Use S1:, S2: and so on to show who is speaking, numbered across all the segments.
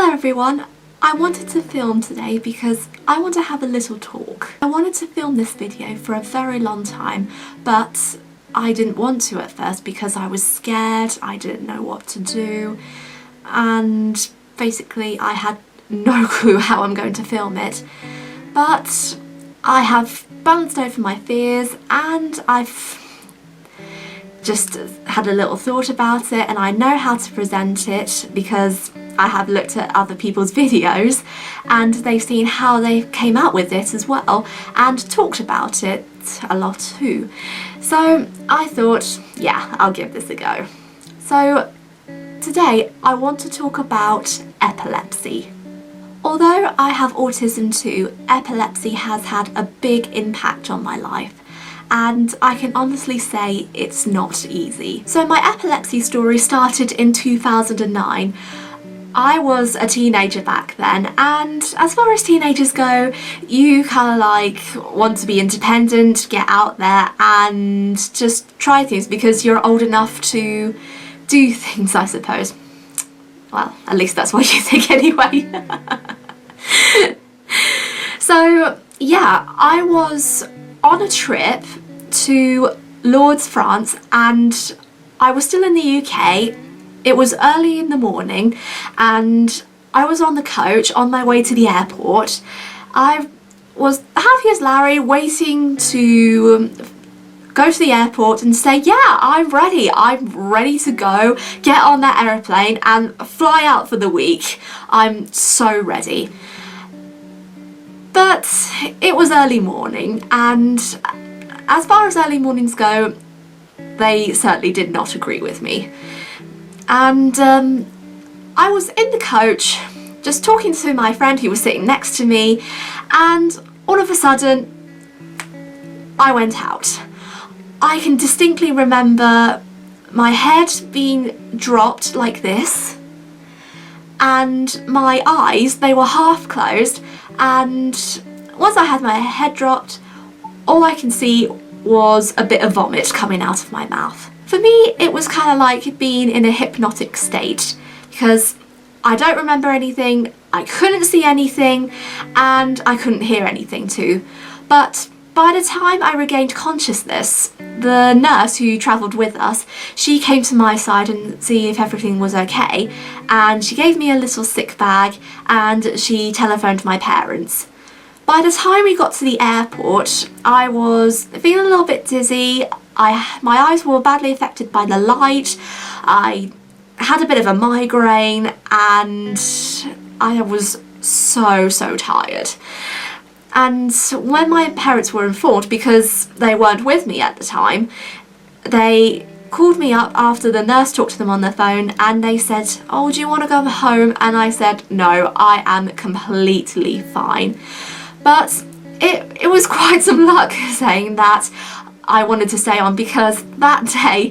S1: Hello everyone, I wanted to film today because I want to have a little talk. I wanted to film this video for a very long time, but I didn't want to at first because I was scared, I didn't know what to do, and basically I had no clue how I'm going to film it. But I have balanced over my fears and I've just had a little thought about it, and I know how to present it because I have looked at other people's videos and they've seen how they came out with it as well and talked about it a lot too. So I thought, yeah, I'll give this a go. So today I want to talk about epilepsy. Although I have autism too, epilepsy has had a big impact on my life, and I can honestly say it's not easy. So my epilepsy story started in 2009. I was a teenager back then, and as far as teenagers go, you kind of like want to be independent, get out there and just try things because you're old enough to do things, I suppose. Well, at least that's what you think anyway. So yeah, I was on a trip to Lourdes, France, and I was still in the UK. It was early in the morning and I was on the coach on my way to the airport. I was happy as Larry, waiting to go to the airport and say, yeah, I'm ready to go, get on that aeroplane and fly out for the week. I'm so ready. But it was early morning, and as far as early mornings go, they certainly did not agree with me. And I was in the coach just talking to my friend who was sitting next to me, and all of a sudden I went out. I can distinctly remember my head being dropped like this, and my eyes, they were half closed, and once I had my head dropped, all I can see was a bit of vomit coming out of my mouth. For me, it was kind of like being in a hypnotic state because I don't remember anything, I couldn't see anything, and I couldn't hear anything too. But by the time I regained consciousness, the nurse who travelled with us, she came to my side and see if everything was okay, and she gave me a little sick bag and she telephoned my parents. By the time we got to the airport, I was feeling a little bit dizzy. My eyes were badly affected by the light. I had a bit of a migraine and I was so tired. And when my parents were informed, because they weren't with me at the time, they called me up after the nurse talked to them on the phone and they said, oh, do you want to go home? And I said, no, I am completely fine. But it was quite some luck saying that I wanted to stay on, because that day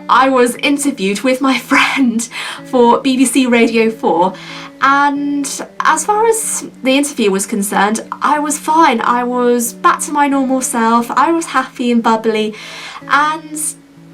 S1: I was interviewed with my friend for BBC Radio 4, and as far as the interview was concerned, I was fine. I was back to my normal self, I was happy and bubbly, and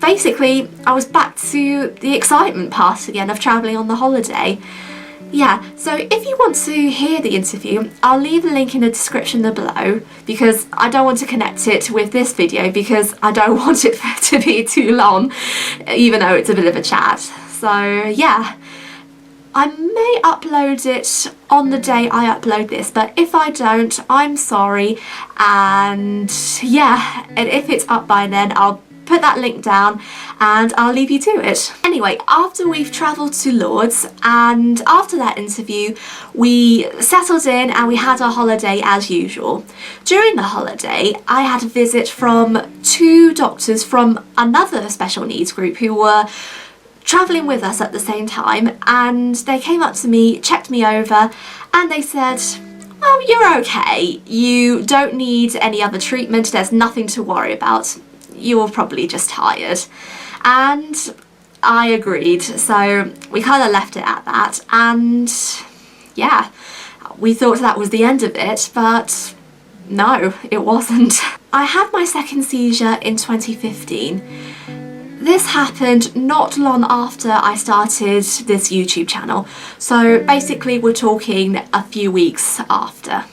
S1: basically I was back to the excitement part again of travelling on the holiday. Yeah, so if you want to hear the interview, I'll leave a link in the description below because I don't want to connect it with this video because I don't want it to be too long, even though it's a bit of a chat. So yeah, I may upload it on the day I upload this, but if I don't, I'm sorry. And yeah, and if it's up by then, I'll put that link down and I'll leave you to it. Anyway, after we've travelled to Lourdes and after that interview, we settled in and we had our holiday as usual. During the holiday, I had a visit from two doctors from another special needs group who were travelling with us at the same time, and they came up to me, checked me over, and they said, oh, you're okay, you don't need any other treatment, there's nothing to worry about. You're probably just tired. And I agreed, so we kind of left it at that, and yeah, we thought that was the end of it, but no, it wasn't. I had my second seizure in 2015. this happened not long after I started this YouTube channel. So basically we're talking a few weeks after.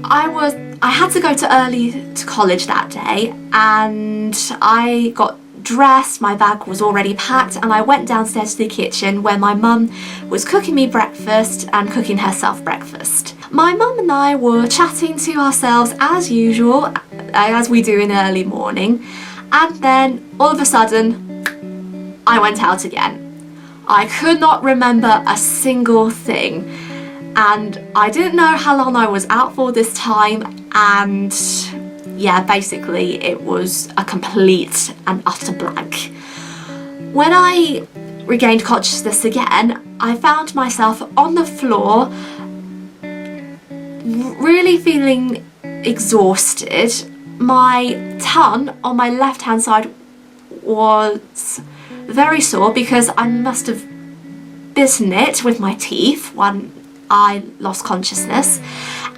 S1: I had to go early to college that day, and I got dressed, my bag was already packed, and I went downstairs to the kitchen where my mum was cooking me breakfast and cooking herself breakfast. My mum and I were chatting to ourselves as usual, as we do in the early morning, and then all of a sudden I went out again. I could not remember a single thing, and I didn't know how long I was out for this time, and yeah, basically it was a complete and utter blank. When I regained consciousness again, I found myself on the floor, really feeling exhausted. My tongue on my left hand side was very sore because I must have bitten it with my teeth when I lost consciousness,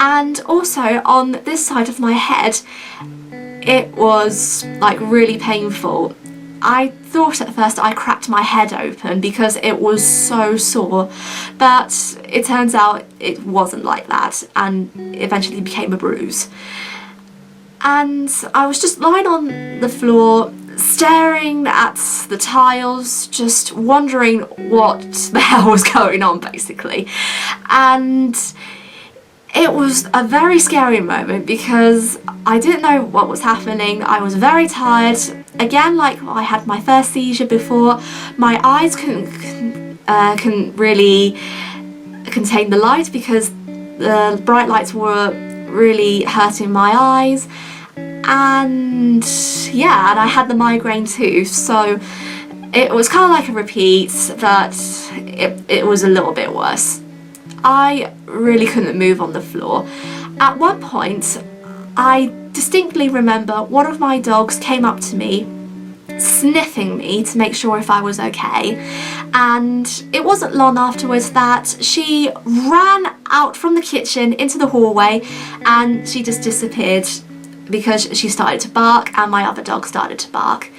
S1: and also on this side of my head it was like really painful. I thought at first I cracked my head open because it was so sore, but it turns out it wasn't like that and eventually became a bruise. And I was just lying on the floor staring at the tiles, just wondering what the hell was going on basically. And it was a very scary moment because I didn't know what was happening. I was very tired. Again, like I had my first seizure before, my eyes couldn't really contain the light because the bright lights were really hurting my eyes. And yeah, and I had the migraine too, so it was kind of like a repeat, but it was a little bit worse. I really couldn't move on the floor. At one point, I distinctly remember one of my dogs came up to me, sniffing me to make sure if I was okay, and it wasn't long afterwards that she ran out from the kitchen into the hallway and she just disappeared because she started to bark and my other dog started to bark.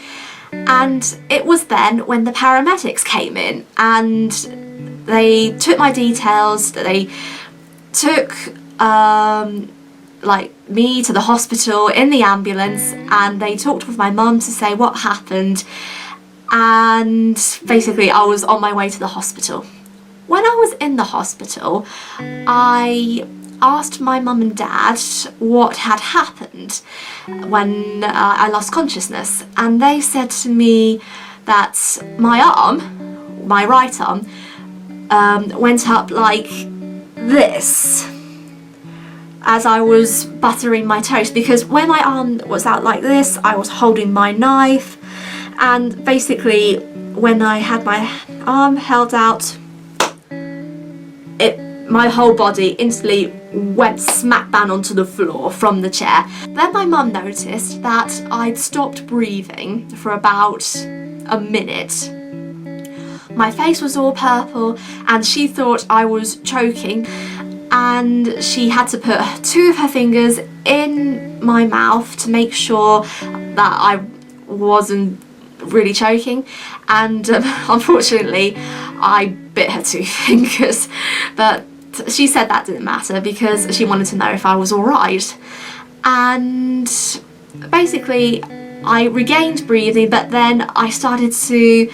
S1: And it was then when the paramedics came in and they took my details, they took like me to the hospital in the ambulance, and they talked with my mum to say what happened, and basically I was on my way to the hospital. When I was in the hospital, I asked my mum and dad what had happened when I lost consciousness, and they said to me that my arm, my right arm, went up like this as I was buttering my toast, because when my arm was out like this I was holding my knife, and basically when I had my arm held out, my whole body instantly went smack bang onto the floor from the chair. Then my mum noticed that I'd stopped breathing for about a minute. My face was all purple and she thought I was choking, and she had to put two of her fingers in my mouth to make sure that I wasn't really choking, and unfortunately I bit her two fingers, but she said that didn't matter because she wanted to know if I was alright. And basically I regained breathing, but then I started to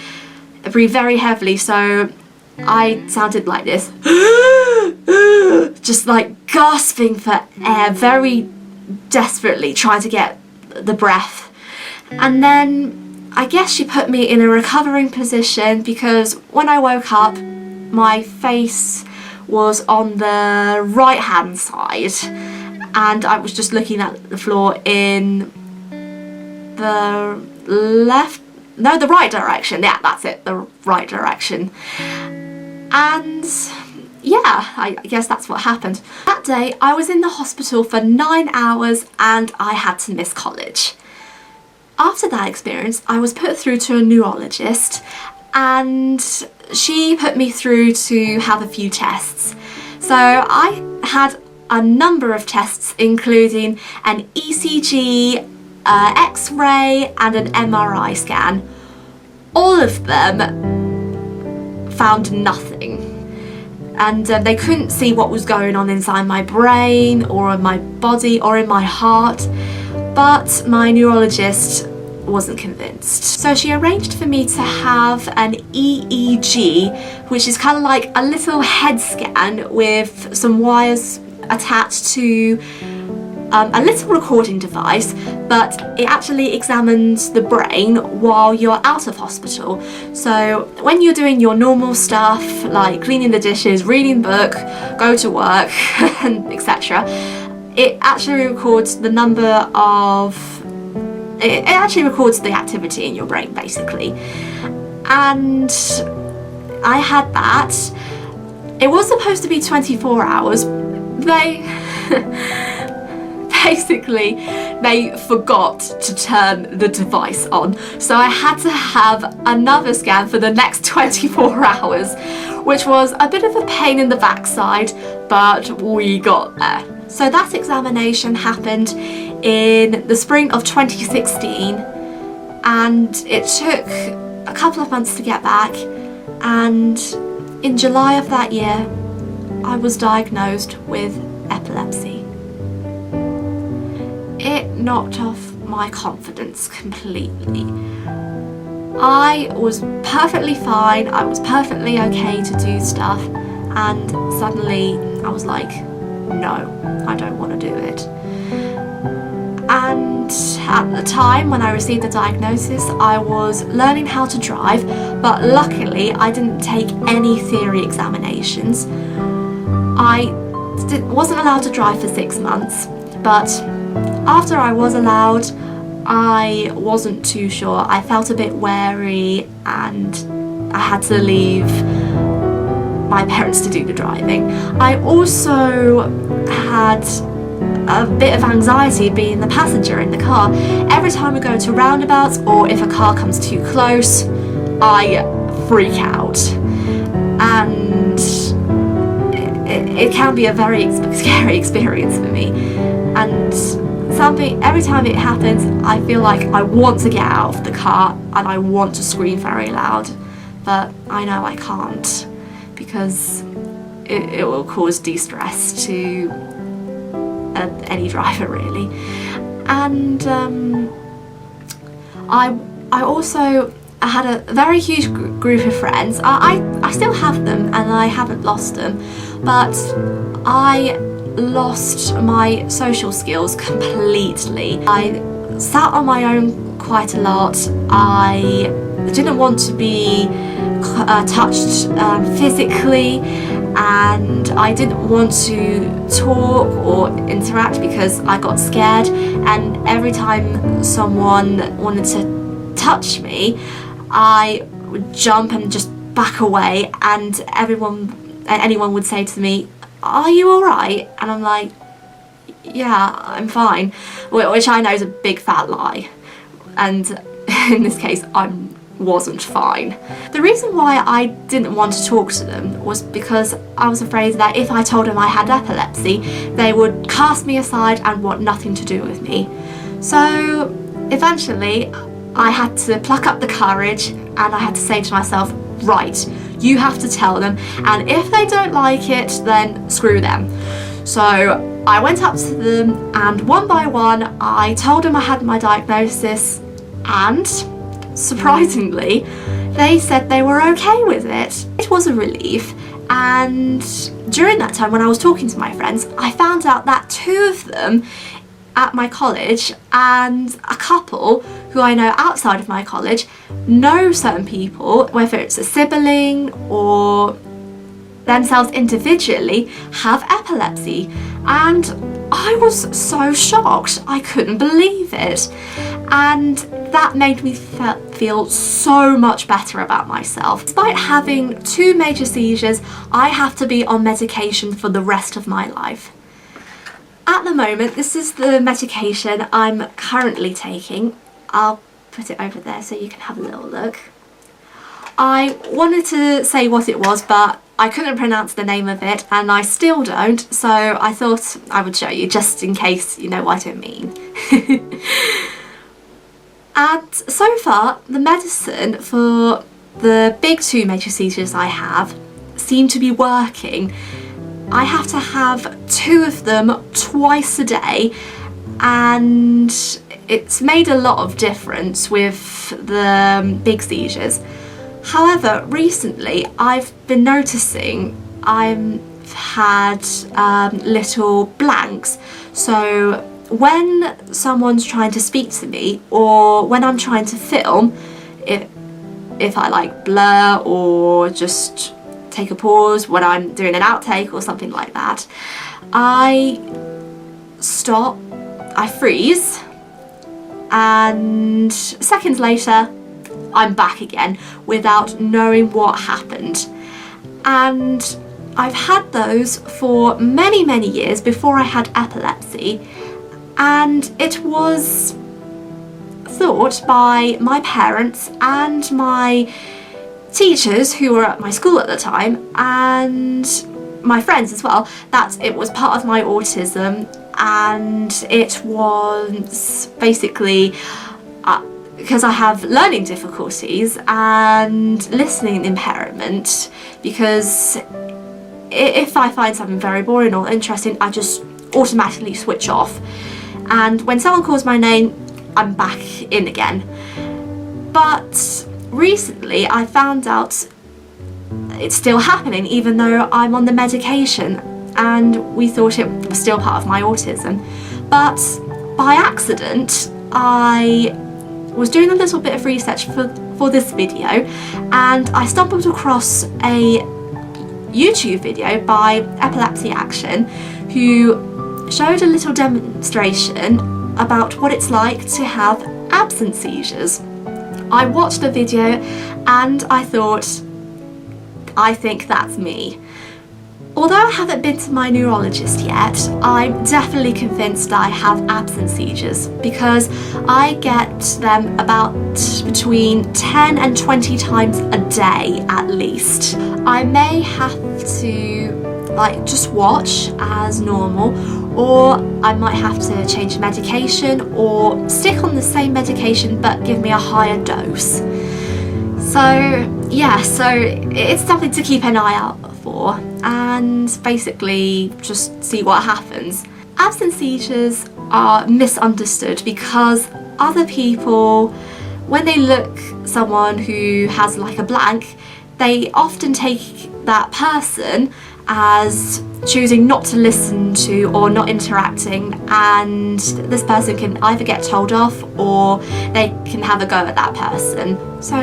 S1: breathe very heavily, so I sounded like this just like gasping for air, very desperately trying to get the breath. And then I guess she put me in a recovering position, because when I woke up my face was on the right hand side and I was just looking at the floor in the right direction. Yeah, that's it, the right direction. And yeah, I guess that's what happened. That day I was in the hospital for 9 hours and I had to miss college. After that experience I was put through to a neurologist, and she put me through to have a few tests. So I had a number of tests, including an ECG, an X-ray and an MRI scan. All of them found nothing, and they couldn't see what was going on inside my brain or in my body or in my heart, but my neurologist wasn't convinced. So she arranged for me to have an EEG, which is kind of like a little head scan with some wires attached to a little recording device, but it actually examines the brain while you're out of hospital. So when you're doing your normal stuff like cleaning the dishes, reading the book, go to work, and etc., it actually records the it actually records the activity in your brain, basically. And I had that. It was supposed to be 24 hours. They forgot to turn the device on, so I had to have another scan for the next 24 hours, which was a bit of a pain in the backside, but we got there. So that examination happened in the spring of 2016, and it took a couple of months to get back, and in July of that year I was diagnosed with epilepsy. It knocked off my confidence completely. I was perfectly fine, I was perfectly okay to do stuff, and suddenly I was like, no, I don't want to do it. And at the time when I received the diagnosis, I was learning how to drive, but luckily I didn't take any theory examinations. I wasn't allowed to drive for 6 months, but after I was allowed, I wasn't too sure. I felt a bit wary, and I had to leave my parents to do the driving. I also had a bit of anxiety being the passenger in the car. Every time we go to roundabouts or if a car comes too close, I freak out, and it can be a very scary experience for me. And every time it happens, I feel like I want to get out of the car and I want to scream very loud, but I know I can't, because it will cause de-stress to any driver, really. And I also had a very huge group of friends. I still have them and I haven't lost them, but I lost my social skills completely. I sat on my own quite a lot. I didn't want to be touched physically, and I didn't want to talk or interact because I got scared, and every time someone wanted to touch me, I would jump and just back away, and anyone would say to me, "Are you alright?" And I'm like, "Yeah, I'm fine," which I know is a big fat lie, and in this case I wasn't fine. The reason why I didn't want to talk to them was because I was afraid that if I told them I had epilepsy, they would cast me aside and want nothing to do with me. So eventually I had to pluck up the courage, and I had to say to myself, right, you have to tell them, and if they don't like it, then screw them. So I went up to them, and one by one I told them I had my diagnosis, and surprisingly they said they were okay with it. It was a relief, and during that time when I was talking to my friends, I found out that 2 of them at my college and a couple who I know outside of my college know certain people, whether it's a sibling or themselves individually, have epilepsy. And I was so shocked, I couldn't believe it, and that made me feel so much better about myself. Despite having 2 major seizures, I have to be on medication for the rest of my life. At the moment, this is the medication I'm currently taking. I'll put it over there so you can have a little look. I wanted to say what it was, but I couldn't pronounce the name of it, and I still don't, so I thought I would show you just in case you know what I mean. And so far, the medicine for the big 2 major seizures I have seem to be working. I have to have 2 of them twice a day, and it's made a lot of difference with the big seizures. However, recently I've been noticing I've had little blanks. So when someone's trying to speak to me, or when I'm trying to film, if I like blur or just take a pause when I'm doing an outtake or something like that, I stop, I freeze, and seconds later I'm back again without knowing what happened. And I've had those for many, many years before I had epilepsy, and it was thought by my parents and my teachers who were at my school at the time, and my friends as well, that it was part of my autism, and it was basically because I have learning difficulties and listening impairment, because if I find something very boring or interesting, I just automatically switch off, and when someone calls my name, I'm back in again. But recently I found out it's still happening even though I'm on the medication, and we thought it was still part of my autism. But by accident, I was doing a little bit of research for this video, and I stumbled across a YouTube video by Epilepsy Action, who showed a little demonstration about what it's like to have absent seizures. I watched the video and I thought, I think that's me. Although I haven't been to my neurologist yet, I'm definitely convinced I have absent seizures, because I get them about between 10 and 20 times a day at least. I may have to just watch as normal, or I might have to change medication or stick on the same medication but give me a higher dose. So yeah, so it's something to keep an eye out for, and basically just see what happens. Absent seizures are misunderstood because other people, when they look someone who has like a blank, they often take that person as choosing not to listen to or not interacting, and this person can either get told off or they can have a go at that person. So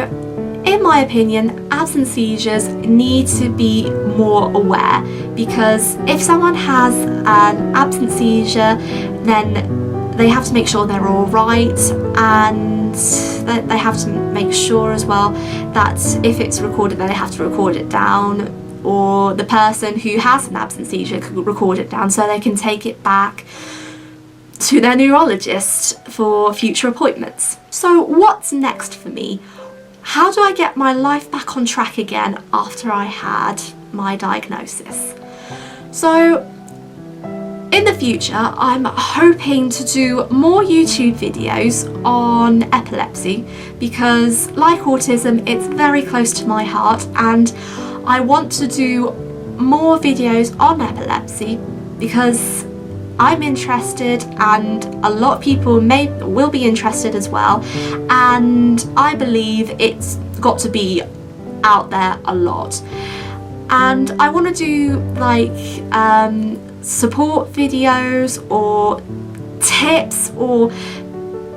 S1: in my opinion, absent seizures need to be more aware, because if someone has an absent seizure, then they have to make sure they're all right, and they have to make sure as well that if it's recorded, then they have to record it down, or the person who has an absent seizure can record it down so they can take it back to their neurologist for future appointments. So what's next for me? How do I get my life back on track again after I had my diagnosis? So in the future, I'm hoping to do more YouTube videos on epilepsy, because like autism, it's very close to my heart, and I want to do more videos on epilepsy because I'm interested, and a lot of people will be interested as well, and I believe it's got to be out there a lot. And I want to do like support videos or tips, or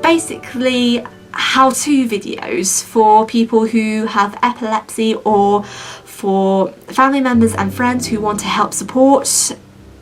S1: basically how-to videos for people who have epilepsy, or for family members and friends who want to help support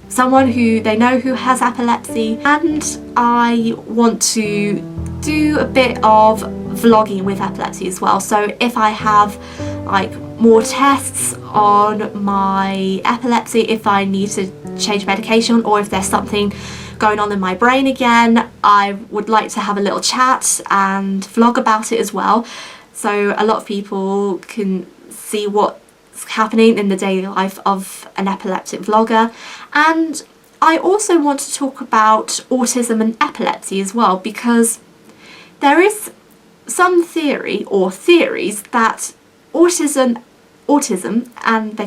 S1: someone who they know who has epilepsy. And I want to do a bit of vlogging with epilepsy as well. So if I have like more tests on my epilepsy, if I need to change medication, or if there's something going on in my brain again, I would like to have a little chat and vlog about it as well, so a lot of people can see what's happening in the daily life of an epileptic vlogger. And I also want to talk about autism and epilepsy as well, because there is some theory or theories that autism and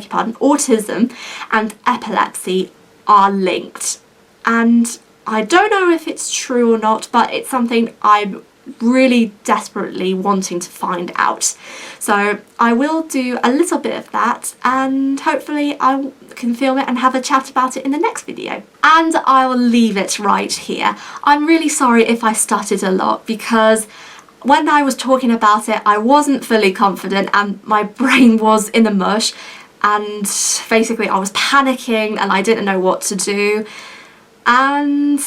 S1: epilepsy are linked. And I don't know if it's true or not, but it's something I'm really desperately wanting to find out. So I will do a little bit of that, and hopefully I can film it and have a chat about it in the next video. And I'll leave it right here. I'm really sorry if I stuttered a lot, because when I was talking about it I wasn't fully confident and my brain was in the mush, and basically I was panicking and I didn't know what to do. And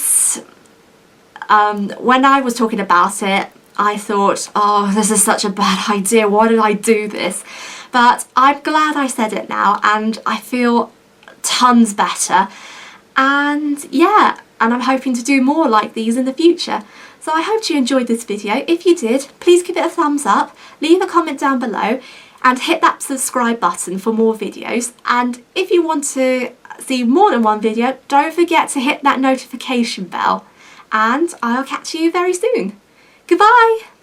S1: when I was talking about it, I thought, oh, this is such a bad idea, why did I do this? But I'm glad I said it now, and I feel tons better. And yeah, and I'm hoping to do more like these in the future. So I hope you enjoyed this video. If you did, please give it a thumbs up, leave a comment down below, and hit that subscribe button for more videos. And if you want to see more than one video, don't forget to hit that notification bell. And I'll catch you very soon. Goodbye!